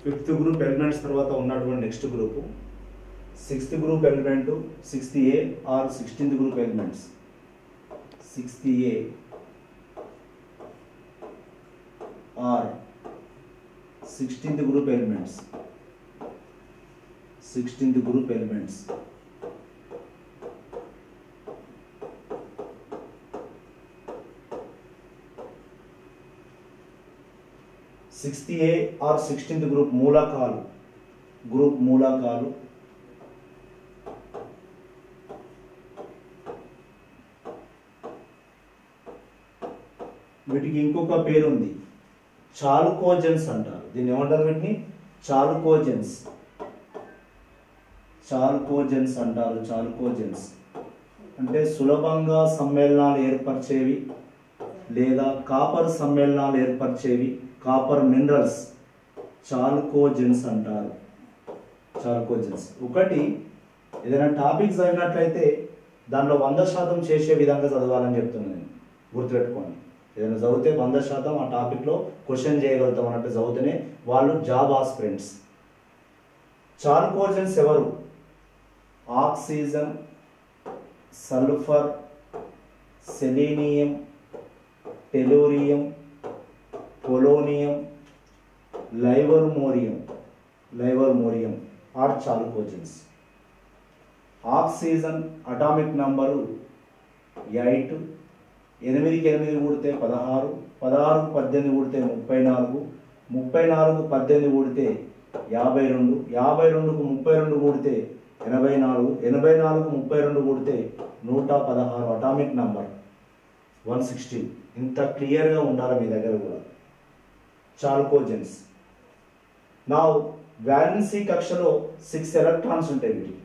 Fifth group elements తర్వాత ఉన్నటువంటి next group sixth group element 6th A or 16th group elements 6th A or 16th group elements 16th group elements sixth A or 16th group మూలకాలు వీటికి ఇంకొక పేరు ఉంది, చాలుకోజెన్స్ అంటారు. దీన్ని ఏమంటారు? వీటిని చాలుకోజెన్స్ అంటారు. చాలుకోజెన్స్ అంటే సులభంగా సమ్మేళనాలు ఏర్పరిచేవి లేదా కాపర్ సమ్మేళనాలు ఏర్పరిచేవి, కాపర్ మినరల్స్ చాలుకోజెన్స్ అంటారు. చాలుకోజెన్స్ ఒకటి ఏదైనా టాపిక్ చదివినట్లయితే దానిలో 100% చేసే విధంగా చదవాలని చెప్తున్నాను నేను. గుర్తుపెట్టుకోండి, ఏదైనా చదివితే 100% ఆ టాపిక్లో క్వశ్చన్ చేయగలుగుతాం అన్నట్టు చదివితేనే వాళ్ళు జాబ్ ఆస్పిరెంట్స్. చాలుకోజెన్స్ ఎవరు? Oxygen, sulphur, selenium, tellurium, polonium, livermorium are chalcogens. Oxygen atomic number 8, 8కి 8 కూడితే 16, 16కు 18 కూడితే 34, 34కు 18 కూడితే 52, 52కు 32 కూడితే 84, 84కు 32 కూడితే 116 అటామిక్ నంబర్ 116. ఇంత క్లియర్గా ఉండాలి మీ దగ్గర కూడా. చాలుకోజెన్స్. నా వ్యాలెన్సీ కక్షలో 6 ఎలక్ట్రాన్స్ ఉంటాయి. వీటికి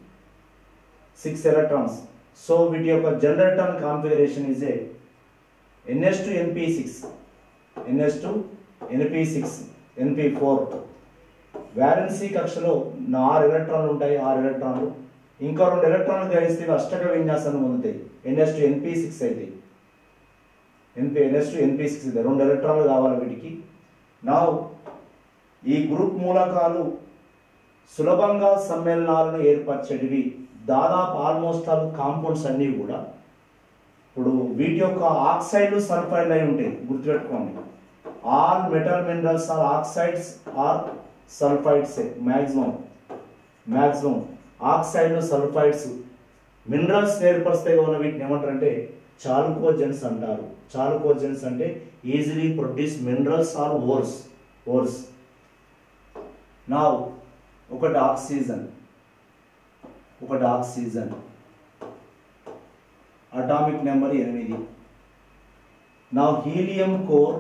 6 ఎలక్ట్రాన్స్. సో వీటి యొక్క generator configuration is a NH2NP6, NP4. Valency కక్షలో 6 ఎలక్ట్రాన్లు ఉంటాయి. 6 ఎలక్ట్రాన్లు ఇంకా 2 ఎలక్ట్రాన్లు గ్రహిస్తే అష్టక విన్యాసాన్ని పొందుతాయి. NH2NP6 అయితే NH2NP6 అయితే 2 ఎలక్ట్రాన్లు కావాలి వీటికి. నా ఈ గ్రూప్ మూలకాలు సులభంగా సమ్మేళనాలను ఏర్పరిచేటివి. దాదాపు ఆల్మోస్ట్ ఆల్ కాంపౌండ్స్ అన్నీ కూడా ఇప్పుడు వీటి యొక్క ఆక్సైడ్లు సల్ఫైడ్లు అయి ఉంటాయి. గుర్తుపెట్టుకోండి, all metal minerals are oxides or sulphides. Maximum ఆక్సైడ్లు సల్ఫైడ్స్ మినరల్స్ ఏర్పరిస్తే ఉన్న వీటిని ఏమంటారంటే చాలుకోజెన్స్ అంటారు. చాలుకోజెన్స్ అంటే easily produce minerals or ores. నా ఒకటి ఆక్సిజన్ అటామిక్ నెంబర్ 8. నా helium core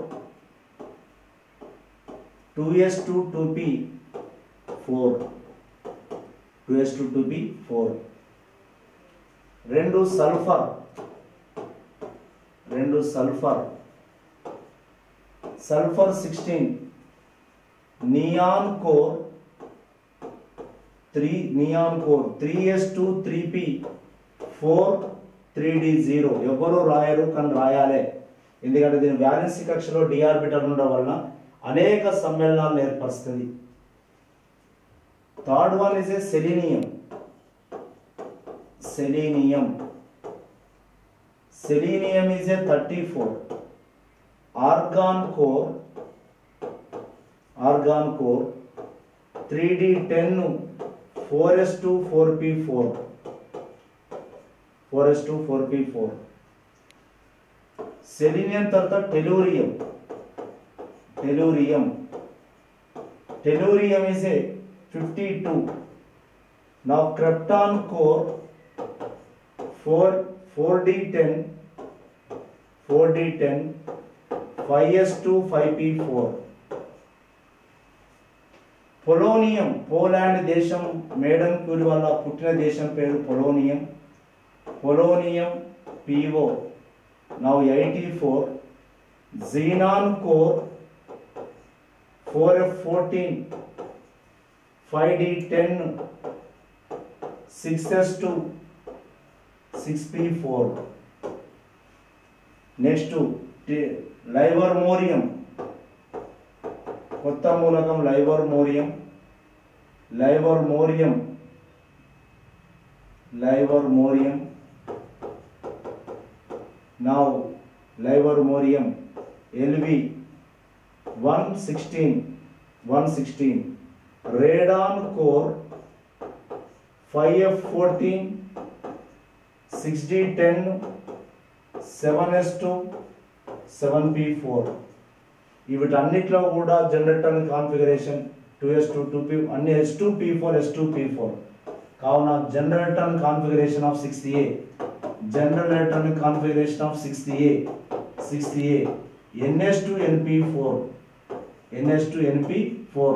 2s2 2p4. 2 sulphur sulphur 16. Neon core 3s2 3p4 3d0. ఎవరు రాయరు కానీ రాయాలే, ఎందుకంటే దీని వ్యాలెన్సీ కక్షలో d ఆర్బిటల్ ఉండడం వలన అనేక సమ్మేళనాలను ఏర్పరుస్తుంది. Third one is a selenium is a 34. Argon core 3d10 4s2 4p4. Selenium తర్వాత tellurium is a 52. now krypton core 4d10 5s2 5p4. Polonium, Poland దేశం మేడం క్యూరీ వల్ల పుట్టిన దేశం పేరు polonium PO. now 84. xenon core 4f14 5d10 6s2 6p4. Next livermorium, కొత్త మూలకం లైవర్మోరియం livermorium, now livermorium LV 116, radon core 5F14 6D10 7S2 7P4 వీటన్నిటిలో కూడా generator configuration 2S2 2P అన్ని S2P4 S2P4 కావున generator configuration of 60A generator configuration of 60A NS2NP4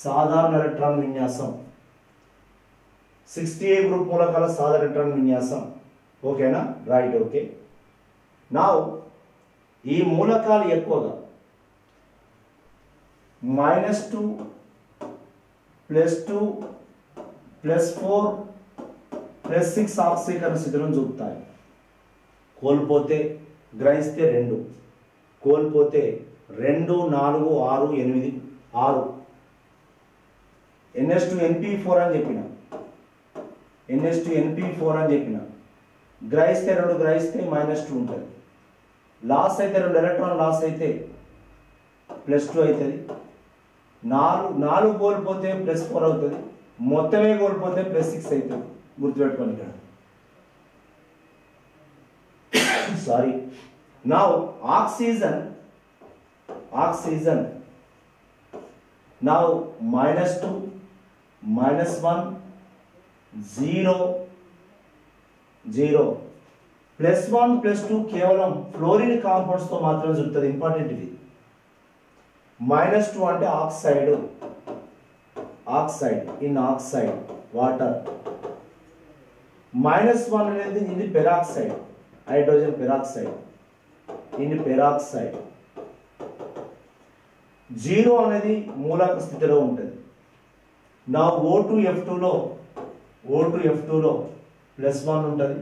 సాధారణ electron విన్యాసం 60A group మూలకాల సాధారణ ఎలక్ట్రాన్ విన్యాసం ఓకేనా రైట్ ఓకే నౌ ఈ మూలకాలు ఎక్కువగా -2 +2 +4 +6 ఆక్సీకరణ స్థితులను చూపుతాయి కోల్పోతే గ్రహిస్తే 2 కోల్పోతే 2 4 6 8 6 NS2NP4 అని చెప్పిన గ్రహిస్తే 2 గ్రహిస్తే -2 ఉంటుంది లాస్ అయితే 2 ఎలక్ట్రాన్ లాస్ అయితే +2 అవుతుంది 4 కోల్పోతే +4 అవుతుంది మొత్తమే కోల్పోతే +6 అవుతుంది గుర్తుపెట్టుకోండి ఇక్కడ సారీ నౌ ఆక్సిజన్ నౌ -2 -1 0 +1 +2 కేవలం ఫ్లోరిన్ కాంపౌండ్స్ తో మాత్రమే జరుగుతుంది ఇంపార్టెంట్ ఇది -2 అంటే ఆక్సైడ్ ఇన్ ఆక్సైడ్ వాటర్ -1 అనేది ఇది పెరాక్సైడ్ హైడ్రోజన్ పెరాక్సైడ్ ఇది పెరాక్సైడ్ 0 అనేది మూలక స్థితిలో ఉంటుంది నా O2F2 లో +1 ఉంటుంది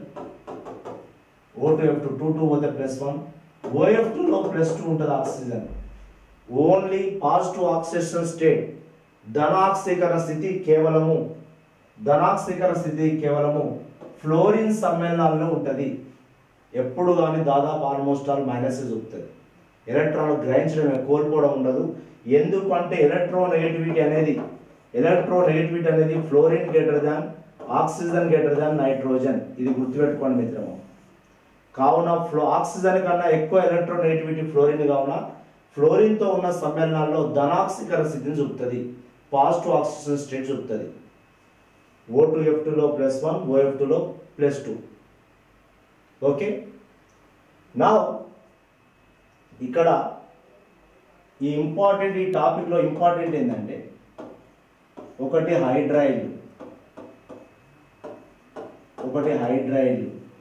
O2F2 2 పోతే +1 OF2 లో +2 ఉంటుంది oxygen only positive oxidation state ధనాక్సీకరణ స్థితి కేవలము ఫ్లోరిన్ సమ్మేళనాల్లో ఉంటుంది ఎప్పుడు కానీ దాదాపు ఆల్మోస్ట్ ఆల్ మైనస్ చూపుతుంది ఎలక్ట్రాన్ గ్రహించడమే కోల్పోవడం ఉండదు ఎందుకంటే ఎలక్ట్రోనెగటివిటీ అనేది fluorine greater than oxygen greater than nitrogen ఇది గుర్తుపెట్టుకోండి మిత్రము కావున ఆక్సిజన్ కన్నా ఎక్కువ ఎలక్ట్రోనెగటివిటీ ఫ్లోరిన్ కావున ఫ్లోరిన్తో ఉన్న సమ్మేళనాల్లో ధనాక్సీకరణ స్థితిని చూపుతుంది పాజిటివ్ ఆక్సిజన్ స్టేట్ చూపుతుంది O2F2 లో +1 OF2 లో +2 ఓకే నా ఇక్కడ ఈ టాపిక్ లో ఇంపార్టెంట్ ఏంటంటే ఒకటి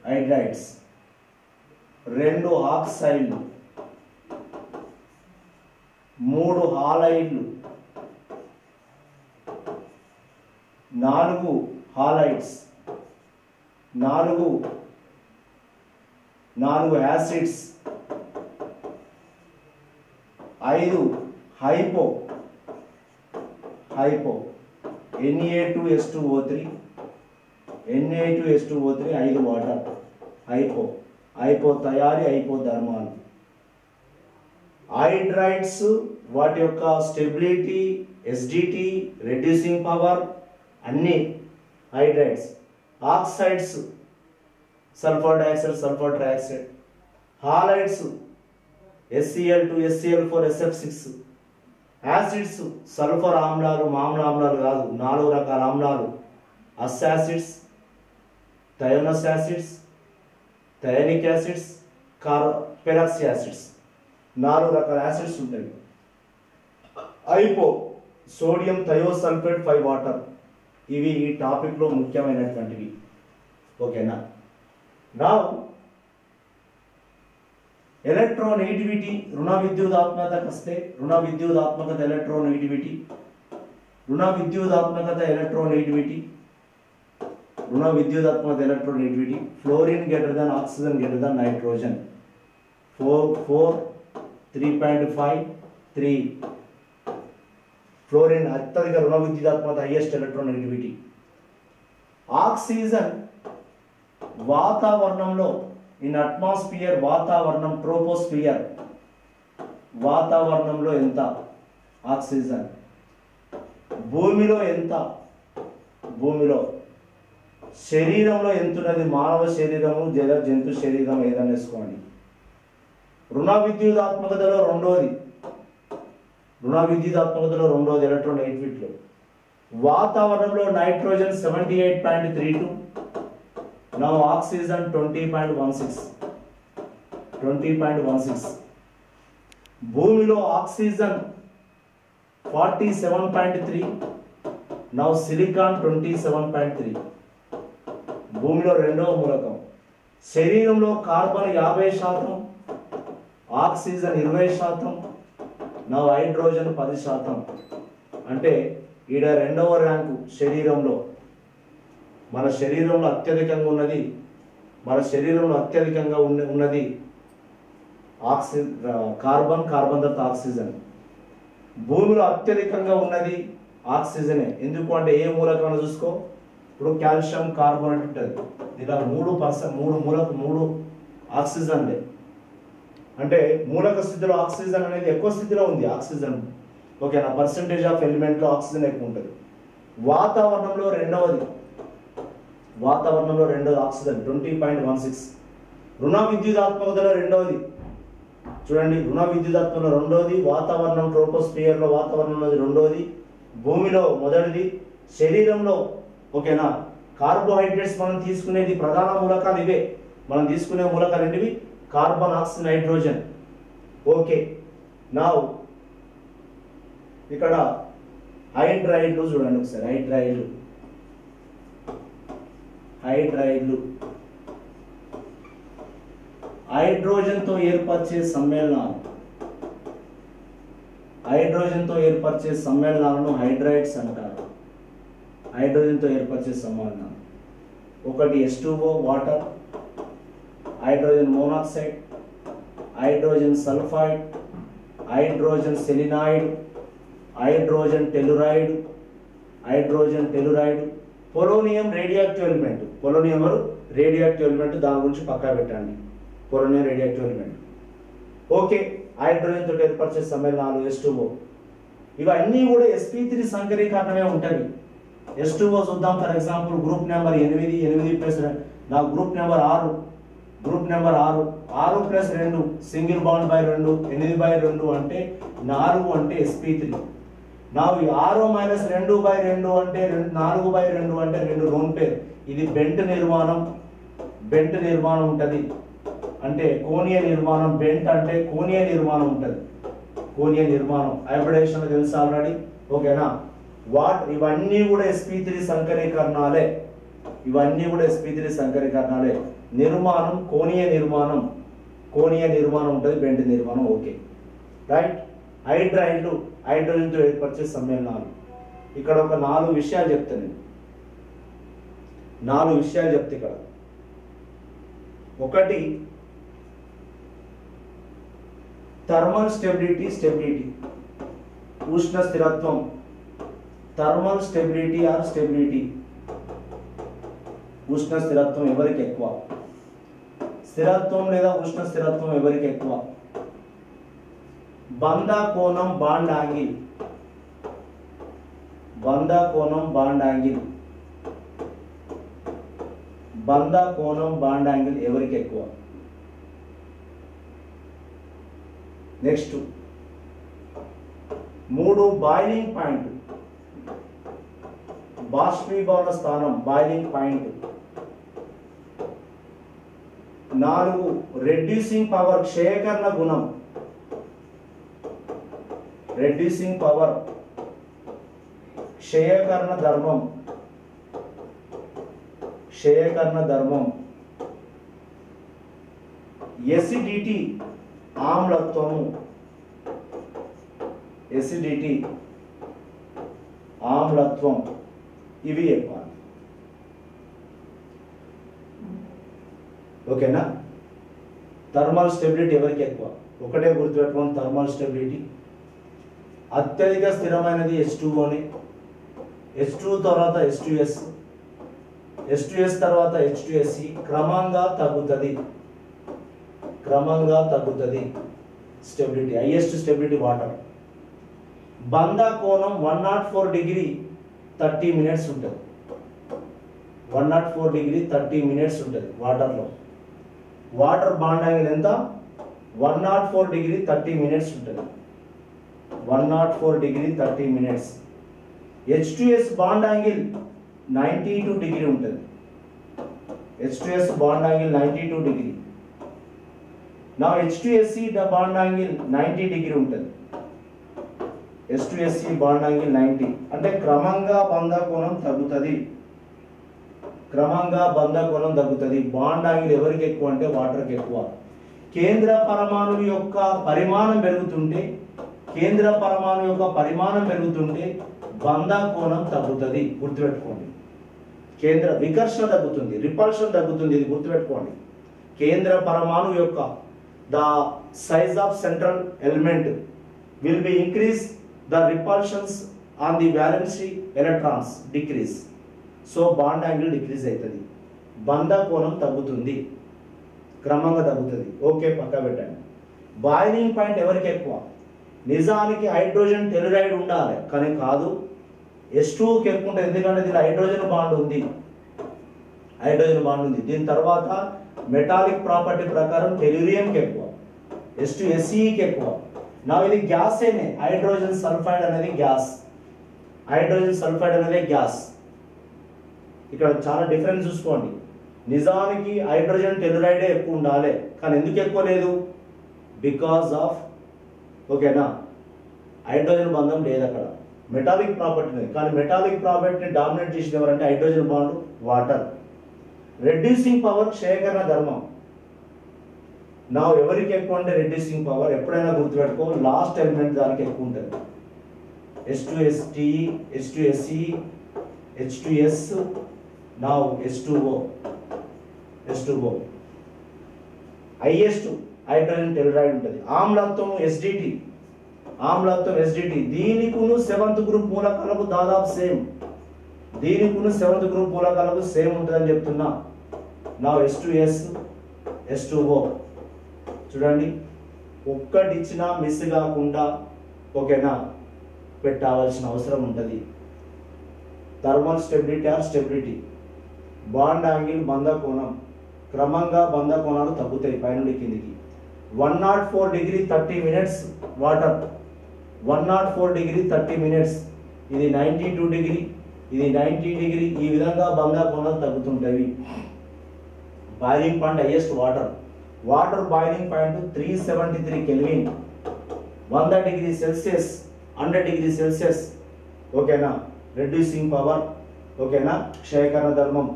hydrides 2 ఆక్సైడ్లు 3 హాలైడ్లు 4 halides 4 acids 5 hypo Na2S2O3 5 water hypo తయారీ హైపోధర్మాలు హైడ్రైడ్స్ వాటి యొక్క స్టెబిలిటీ SDT రెడ్యూసింగ్ పవర్ అన్ని hydrides oxides sulphur dioxide sulphur trioxide halides SCl2 SCl4 SF6 acids sulphur ఆమ్లాలు మామూలు ఆమ్లాలు కాదు 4 రకాల ఆమ్లాలు అస్యాసిడ్స్ థయోనస్ యాసిడ్స్ థయానిక్ యాసిడ్స్ పెరాక్సీ యాసిడ్స్ 4 రకాల యాసిడ్స్ ఉంటాయి హైపో సోడియం థయోసల్ఫేట్ 5 వాటర్ ఇవి ఈ టాపిక్ లో ముఖ్యమైనటువంటివి ఓకేనా నా ఎలక్ట్రోనెగటివిటీ రుణ విద్యుదాత్మకత వస్తే రుణ విద్యుదాత్మకత electronegativity fluorine greater than oxygen greater than nitrogen 4 3.5 3 fluorine అత్యధిక రుణ విద్యుదాత్మకత, హైయెస్ట్ ఎలక్ట్రోనెగటివిటీ. ఆక్సిజన్ వాతావరణంలో ఇన్ అట్మాస్ఫియర్, వాతావరణం ట్రోపోస్ఫియర్, వాతావరణంలో ఎంత ఆక్సిజన్, భూమిలో ఎంత, భూమిలో, శరీరంలో ఎంత ఉన్నది, మానవ శరీరము జంతు శరీరం ఏదైనా వేసుకోండి. రుణ విద్యుదాత్మకతలో రెండోది, రుణ విద్యుదాత్మకతలో రెండోది ఎలక్ట్రోనెగటివిటీలో. వాతావరణంలో నైట్రోజన్ 78.32, నౌ ఆక్సిజన్ 20.16. భూమిలో ఆక్సిజన్ 47.3, నౌ సిలికాన్ 27.3. భూమిలో రెండవ మూలకం. శరీరంలో కార్బన్ 50%, ఆక్సిజన్ 20%, నౌ హైడ్రోజన్ 10%. అంటే ఈడ రెండవ ర్యాంకు శరీరంలో. మన శరీరంలో అత్యధికంగా ఉన్నది, మన శరీరంలో అత్యధికంగా ఉన్నది కార్బన్ తర్వాత ఆక్సిజన్. భూమిలో అత్యధికంగా ఉన్నది ఆక్సిజనే. ఎందుకు అంటే ఏ మూలకం చూసుకో, ఇప్పుడు కాల్షియం కార్బోనేట్ ఉంటుంది, ఇలా 3 ఆక్సిజన్లే. అంటే మూలక స్థితిలో ఆక్సిజన్ అనేది ఎక్కువ స్థితిలో ఉంది ఆక్సిజన్, ఓకేనా, పర్సంటేజ్ ఆఫ్ ఎలిమెంట్లో ఆక్సిజన్ ఎక్కువ ఉంటుంది. వాతావరణంలో రెండవది ఆక్సిజన్ 20.16. రుణ విద్యుదాత్మకతలో రెండవది చూడండి, రుణ విద్యుదాత్మకతలో రెండవది, వాతావరణం ట్రోపోస్ఫియర్లో వాతావరణంలో రెండవది, భూమిలో మొదటిది, శరీరంలో, ఓకేనా. కార్బోహైడ్రేట్స్ మనం తీసుకునేది ప్రధాన మూలకాలు ఇవే, మనం తీసుకునే మూలకాలు ఏంటివి, కార్బన్, ఆక్సిజన్, హైడ్రోజన్. ఓకే, నా ఇక్కడ హైడ్రైడ్లు చూడండి ఒకసారి. హైడ్రైడ్లు హైడ్రోజన్తో ఏర్పరిచే సమ్మేళనాలను హైడ్రైడ్స్ అంటారు. హైడ్రోజన్తో ఏర్పరిచే సమ్మేళనాలు ఒకటి H2O water, hydrogen monoxide, hydrogen sulphide, hydrogen selenide, hydrogen telluride, polonium radioactive element. దాని గురించి పక్కా పెట్టండి, polonium radioactive element. Okay, hydrogen తోటి ఏర్పరిచే సమ్మేళనాలు H2O. ఇవన్నీ కూడా sp3 సంకరీకరణమే ఉంటుంది. H2O చూద్దాం. ఫర్ ఎగ్జాంపుల్ గ్రూప్ నెంబర్ 8 నా group number 6, 6+2 single bond by 2, 8/2 అంటే 4 అంటే sp3. నా 6 - 2/2 అంటే 4/2 అంటే 2 లోన్ పేర్. ఇది బెంట్ నిర్మాణం ఉంటుంది, అంటే కోణీయ నిర్మాణం. బెంట్ అంటే కోణీయ నిర్మాణం ఉంటుంది, కోణీయ నిర్మాణం. హైబ్రిడేషన్ తెలుసు ఆల్రెడీ, ఓకేనా. ఇవన్నీ కూడా sp3 సంకరీకరణాలే, నిర్మాణం కోణీయ నిర్మాణం ఉంటుంది, బెంట్ నిర్మాణం. Okay, right. హైడ్రైడ్లు హైడ్రోజన్తో ఏర్పరిచే సమ్మేళనాలు. ఇక్కడ ఒక 4 విషయాలు చెప్తాను నేను, 4 విషయాలు చెప్తే ఇక్కడ. ఒకటి థర్మల్ స్టెబిలిటీ, ఉష్ణ స్థిరత్వం. థర్మల్ స్టెబిలిటీ ఆర్ స్టెబిలిటీ, ఉష్ణ స్థిరత్వం ఎవరికి ఎక్కువ, స్థిరత్వం లేదా ఉష్ణ స్థిరత్వం ఎవరికి ఎక్కువ. బంధ కోణం బాండ్ యాంగిల్, బంధ కోణం బాండ్ యాంగిల్ ఎవరికి ఎక్కువ. నెక్స్ట్ 3 బాయిలింగ్ పాయింట్, బాష్పీభవన స్థానం, బాయిలింగ్ పాయింట్. 4 రెడ్యూసింగ్ పవర్, క్షయకరణ గుణం, క్షయకరణ ధర్మం. ఎసిడిటీ, ఆమ్లత్వము, ఆమ్లత్వం. ఇవి చెప్పాలి, ఓకేనా. థర్మల్ స్టెబిలిటీ ఎవరికి ఎక్కువ, ఒకటే గుర్తుపెట్టుకోండి, థర్మల్ స్టెబిలిటీ. అత్యధిక స్థిరమైనది H2O, H2 తర్వాత H2S, H2S తర్వాత H2SE, క్రమంగా తగ్గుతుంది స్టెబిలిటీ, హైయెస్ట్ స్టెబిలిటీ వాటర్. బంధ కోణం 104 డిగ్రీ 30 మినిట్స్ ఉంటుంది, 104 డిగ్రీ 30 మినిట్స్ ఉంటుంది వాటర్లో. వాటర్ బాండ్ యాంగిల్ ఎంత? 104 డిగ్రీ 30 మినిట్స్ ఉంటుంది, 104 degree 30 minutes. H2S bond angle 92 degree ఉంటుంది, H2S బాండ్ యాంగిల్ 92 డిగ్రీ. నా H2SE బాండ్ యాంగిల్ 90 డిగ్రీ ఉంటుంది, H2SE బాండ్ యాంగిల్ 90. అంటే క్రమంగా బంధ కోణం తగ్గుతుంది, బాండ్ యాంగిల్ ఎవరికి ఎక్కువ అంటే వాటర్కి ఎక్కువ. కేంద్ర పరమాణువు యొక్క పరిమాణం పెరుగుతుంటే బంధ కోణం తగ్గుతుంది, గుర్తుపెట్టుకోండి. కేంద్ర వికర్షణ తగ్గుతుంది, రిపల్షన్ తగ్గుతుంది, ఇది గుర్తుపెట్టుకోండి. కేంద్ర పరమాణువు యొక్క the size of central element will be increase, the repulsions on the valency electrons decrease. So bond angle decrease అవుతుంది, బంధ కోణం తగ్గుతుంది, క్రమంగా తగ్గుతుంది. ఓకే, పక్క పెట్టండి. బాయిలింగ్ పాయింట్ ఎవరికి ఎక్కువ? నిజానికి హైడ్రోజన్ టెలురైడ్ ఉండాలి, కానీ కాదు, H2కి ఎక్కువ ఉంటుంది. ఎందుకంటే దీని హైడ్రోజన్ బాండ్ ఉంది. దీని తర్వాత మెటాలిక్ ప్రాపర్టీ ప్రకారం టెల్యూరియంకి ఎక్కువ, H2SEకి ఎక్కువ. నా ఇది గ్యాస్ అయినే, హైడ్రోజన్ సల్ఫైడ్ అనేది గ్యాస్. ఇక్కడ చాలా డిఫరెన్స్ చూసుకోండి. నిజానికి హైడ్రోజన్ టెలురైడే ఎక్కువ ఉండాలి, కానీ ఎందుకు ఎక్కువ లేదు? బికాస్ ఆఫ్, ఓకేనా, హైడ్రోజన్ బంధం లేదు అక్కడ, మెటాలిక్ ప్రాపర్టీ ఉంది. కానీ మెటాలిక్ ప్రాపర్టీని డామినేట్ చేసిన ఎవరంటే hydrogen bond, water. Reducing power క్షయకరణ ధర్మం. నా ఎవరికి ఎక్కువ అంటే రెడ్యూసింగ్ పవర్, ఎప్పుడైనా గుర్తుపెట్టుకో, లాస్ట్ ఎలిమెంట్ దానికి ఎక్కువ ఉంటుంది. H2ST, H2SE, H2S, now H2O. Highest hydrogen టెలురైడ్ ఉంటుంది. ఆమ్లత్వం SDT, దీనికును 7th గ్రూప్ మూలకాలకు దాదాపు సేమ్, సేమ్ ఉంటుందని చెప్తున్నా. నా H2S, H2O చూడండి, ఒక్కటి ఇచ్చినా మిస్ కాకుండా, ఓకేనా, పెట్టాల్సిన అవసరం ఉంటుంది. థర్మల్ స్టెబిలిటీ, బాండ్ యాంగిల్, బంధ కోణం, క్రమంగా బంధ కోణాలు తగ్గుతాయి పైనుండి కిందికి. 104 degree 30 minutes water, 104 degree 30 minutes. ఇది 92 డిగ్రీ, ఇది 90 డిగ్రీ. ఈ విధంగా బంధ కోణాలు తగ్గుతుంటాయి. Boiling point highest water boiling point 373 kelvin, 100 degree Celsius, 100 degree Celsius. ఓకేనా, రెడ్యూసింగ్ పవర్, ఓకేనా, క్షయకరణ ధర్మం,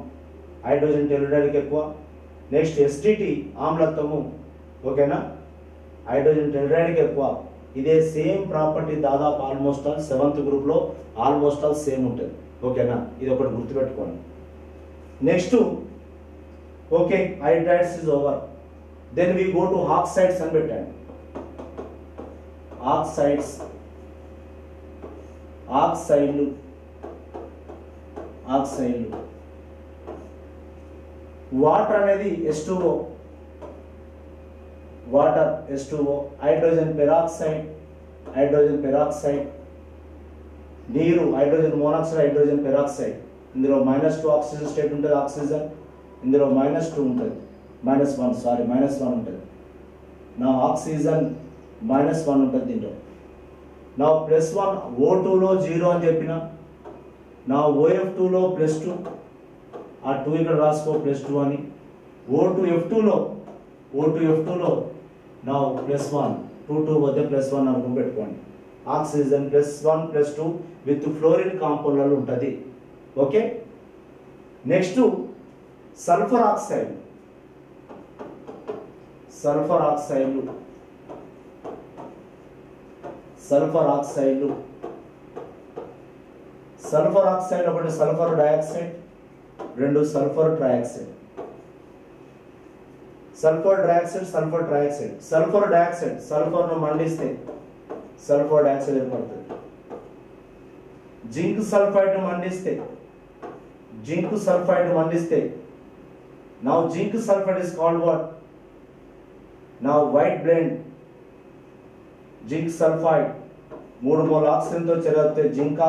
హైడ్రోజన్ టెలురైడ్కి ఎక్కువ. నెక్స్ట్ SDT ఆమ్లత్వము, ఓకేనా, హైడ్రోజన్ టెలురైడ్కి ఎక్కువ. ఇదే సేమ్ ప్రాపర్టీ దాదాపు ఆల్మోస్ట్ ఆల్ 7th గ్రూప్లో ఆల్మోస్ట్ ఆల్ సేమ్ ఉంటుంది. ఓకేనా, ఇది ఒకటి గుర్తుపెట్టుకోండి. Next, okay, hydrides is over. Then we go to oxides అని పెట్టండి. ఆక్సైడ్లు వాటర్ అనేది H2O, హైడ్రోజన్ పెరాక్సైడ్, నీరు హైడ్రోజన్ మోనాక్సైడ్, హైడ్రోజన్ పెరాక్సైడ్. ఇందులో -2 ఆక్సిజన్ స్టేట్ ఉంటుంది, ఆక్సిజన్. ఇందులో -2 ఉంటుంది, -1 ఉంటుంది. నా ఆక్సిజన్ -1 ఉంటుంది దీంట్లో. నా +1 O2లో 0 అని చెప్పిన, నా OF2లో +2, ఆ 2 ఇక్కడ రాసుకో, +2 అని. O2F2లో నా +1, 2 వద్ద +1 అనుకుని పెట్టుకోండి. ఆక్సిజన్ +1 +2 విత్ ఫ్లోరిన్ కాంపౌండ్లలో ఉంటుంది. ఓకే, నెక్స్ట్ సల్ఫర్ ఆక్సైడ్లు. ఒకటి sulphur dioxide, 2 sulphur trioxide. Sulphur dioxide, సల్ఫర్ను మండిస్తే సల్ఫర్ డయాక్సైడ్ ఏర్పడుతుంది. జింక్ సల్ఫైడ్ మండిస్తే now zinc sulfide is called what? Now white blend zinc sulfide 3 mol oxygen తో చెరిగితే zinc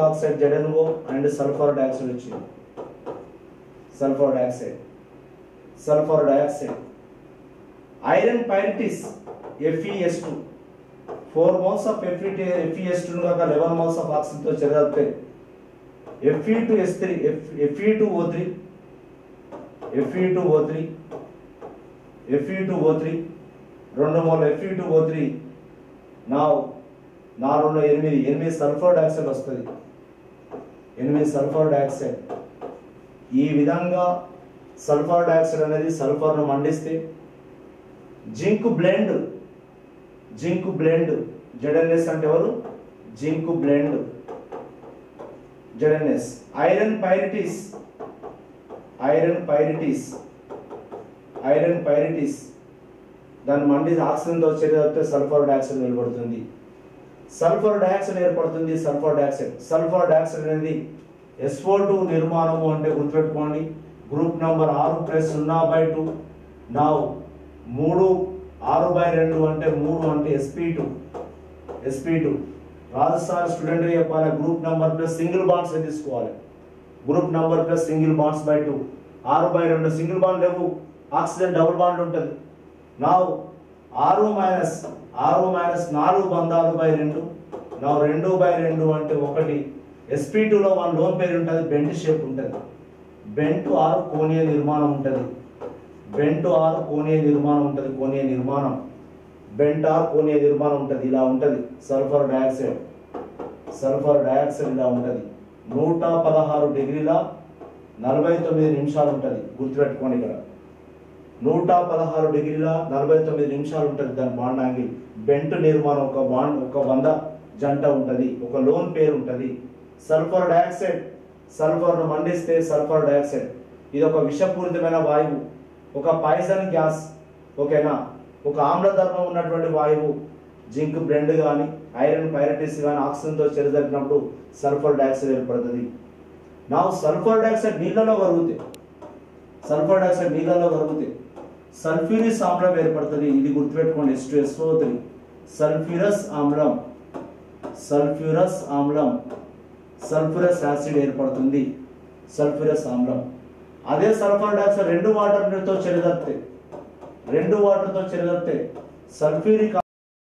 oxide ZnO and sulfur dioxide వచ్చింది. sulfur dioxide iron pyrites FeS2 4 moles of FeS2 ను కాక 11 moles of oxygen తో చెరిగితే Fe2S3 Fe2O3 2 mole Fe2O3 now 8 sulphur dioxide వస్తుంది. 8 sulphur dioxide. ఈ విధంగా sulphur dioxide అనేది సల్ఫర్ను మండిస్తే జింక్ బ్లెండ్ ZnS అంటే ఎవరు? Zinc blend ZnS. ఐరన్ పైరిటీస్ దాన్ని మండి ఆక్సిజన్తో చేరితే సల్ఫర్ డయాక్సైడ్ ఏర్పడుతుంది. సల్ఫర్ డయాక్సైడ్ అనేది SO2 నిర్మాణము అంటే గుర్తుపెట్టుకోండి. గ్రూప్ నంబర్ 6+0/2 నా 3 6/2 అంటే 3 అంటే sp2 రాజస్థాన్ స్టూడెంట్ చెప్పాలి. Group number plus single bonds తీసుకోవాలి. Group number plus single bonds by 2 6/2 single bond లేవు, ఆక్సిజన్ డబుల్ బాండ్ ఉంటుంది. నా 6 మైనస్ 4 బంధాలు బై 2 నా 2/2 అంటే 1. sp2లో 1 లోన్ పేరు ఉంటుంది, బెంట్ షేప్ ఉంటుంది. బెంట్ ఆర్ కోణీయ నిర్మాణం ఉంటుంది. ఇలా ఉంటుంది. సల్ఫర్ డయాక్సైడ్ ఇలా ఉంటుంది. 116 డిగ్రీల 49 నిమిషాలు ఉంటుంది. గుర్తుపెట్టుకోండి, ఇక్కడ 116 డిగ్రీల 49 నిమిషాలు ఉంటుంది దాని బాండ్ యాంగిల్. బెంట్ నిర్మాణం ఒక 100 జంట ఉంటుంది, ఒక లోన్ పేరు ఉంటుంది. సల్ఫర్ డయాక్సైడ్ సల్ఫర్ను మండిస్తే సల్ఫర్ డయాక్సైడ్ ఇది ఒక విషపూరితమైన వాయువు, ఒక పాయిజన్ గ్యాస్. ఓకేనా? ఒక ఆమ్లధర్మం ఉన్నటువంటి వాయువు. జింక్ బ్లెండ్ కానీ ఐరన్ పైరిటీస్ కానీ ఆక్సిజన్తో చెరిదరిపినప్పుడు సల్ఫర్ డయాక్సైడ్ ఏర్పడుతుంది. నా సల్ఫర్ డయాక్సైడ్ నీళ్ళలో కరుగుతాయి. సల్ఫ్యూరిక్ ఆమ్లం ఏర్పడుతుంది. ఇది గుర్తుపెట్టుకోండి. H2SO3 సల్ఫ్యూరస్ ఆమ్లం సల్ఫ్యూరస్ యాసిడ్ ఏర్పడుతుంది. సల్ఫ్యూరస్ ఆమ్లం. అదే సల్ఫర్ డయాక్సైడ్ 2 వాటర్తో చెరిదరిపితే సల్ఫ్యూరిక్